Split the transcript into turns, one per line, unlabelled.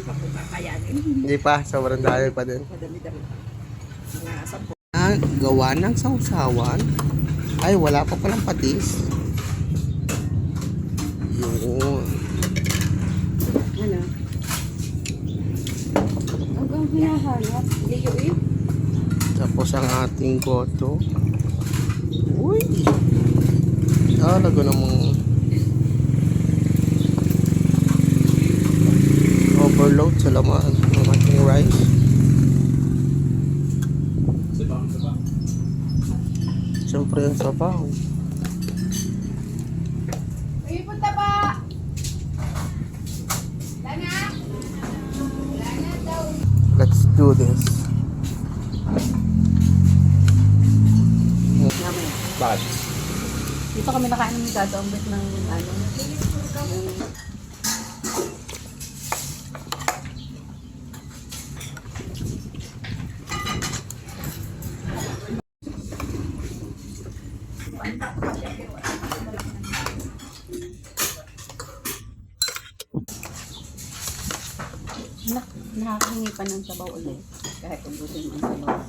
pa po kakayanin.
Hindi pa, sobrang dami pa din.
Madami-dami pa. Mga 10.
Gawa ng sausawan. Ay, wala pa palang patis. Yun.
Ano? Hanggang hinahanap. Liyo eh.
Tapos ang ating goto. Uy! Talaga namang overload sa laman ng ating rice. Siyempre yung sabaw.
Uy, punta pa! Lana! Lana daw.
Let's do this. Bakit?
Dito kami nakain ng gagawin ng ano. Nakakahingi pa ng sabaw ulit. Kahit ubusin mo ang sabaw.